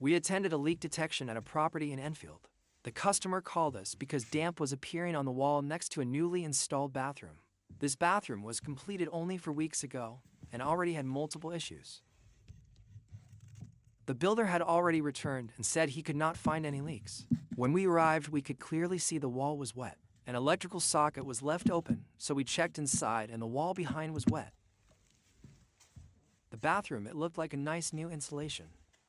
We attended a leak detection at a property in Enfield. The customer called us because damp was appearing on the wall next to a newly installed bathroom. This bathroom was completed only 4 weeks ago and already had multiple issues. The builder had already returned and said he could not find any leaks. When we arrived, we could clearly see the wall was wet. An electrical socket was left open, so we checked inside and the wall behind was wet. The bathroom, it looked like a nice new installation.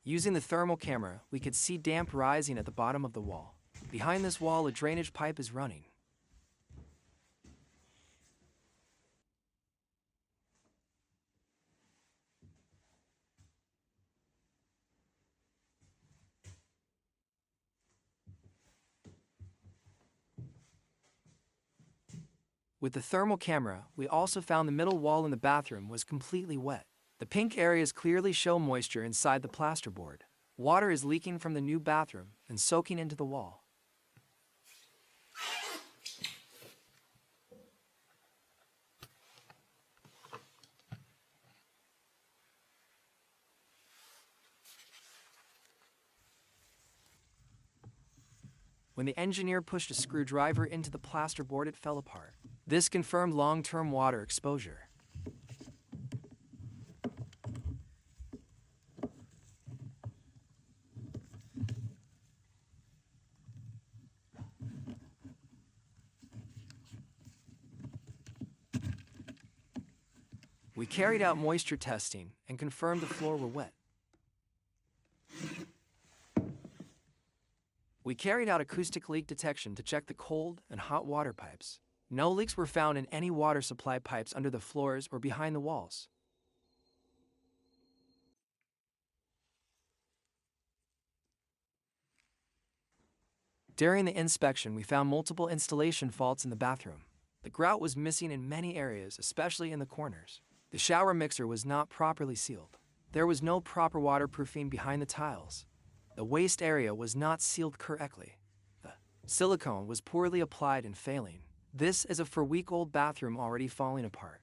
Using the thermal camera, we could see damp rising at the bottom of the wall. Behind this wall, a drainage pipe is running. With the thermal camera, we also found the middle wall in the bathroom was completely wet. The pink areas clearly show moisture inside the plasterboard. Water is leaking from the new bathroom and soaking into the wall. When the engineer pushed a screwdriver into the plasterboard, it fell apart. This confirmed long-term water exposure. We carried out moisture testing and confirmed the floor were wet. We carried out acoustic leak detection to check the cold and hot water pipes. No leaks were found in any water supply pipes under the floors or behind the walls. During the inspection, we found multiple installation faults in the bathroom. The grout was missing in many areas, especially in the corners. The shower mixer was not properly sealed. There was no proper waterproofing behind the tiles. The waste area was not sealed correctly. The silicone was poorly applied and failing. This is a 4-week-old bathroom already falling apart.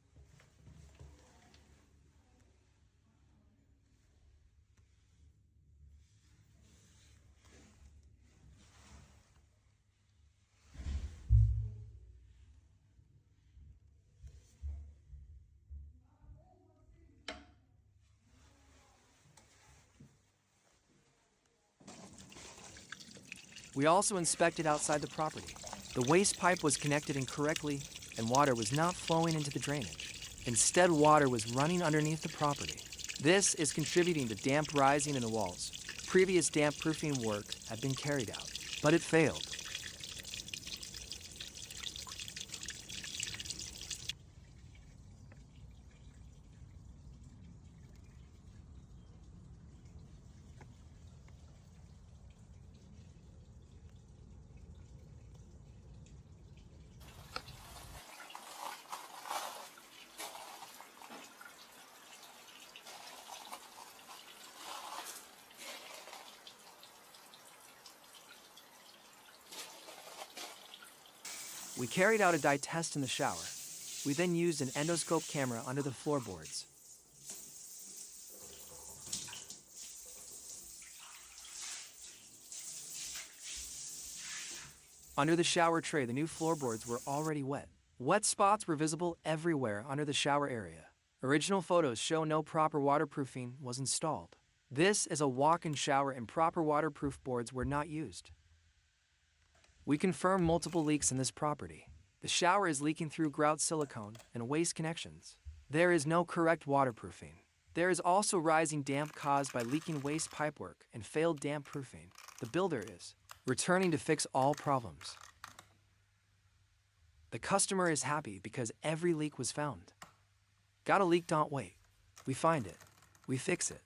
We also inspected outside the property. The waste pipe was connected incorrectly and water was not flowing into the drainage. Instead, water was running underneath the property. This is contributing to damp rising in the walls. Previous damp proofing work had been carried out, but it failed. We carried out a dye test in the shower. We then used an endoscope camera under the floorboards. Under the shower tray, the new floorboards were already wet. Wet spots were visible everywhere under the shower area. Original photos show no proper waterproofing was installed. This is a walk-in shower and proper waterproof boards were not used. We confirmed multiple leaks in this property. The shower is leaking through grout silicone and waste connections. There is no correct waterproofing. There is also rising damp caused by leaking waste pipework and failed damp proofing. The builder is returning to fix all problems. The customer is happy because every leak was found. Got a leak? Don't wait. We find it. We fix it.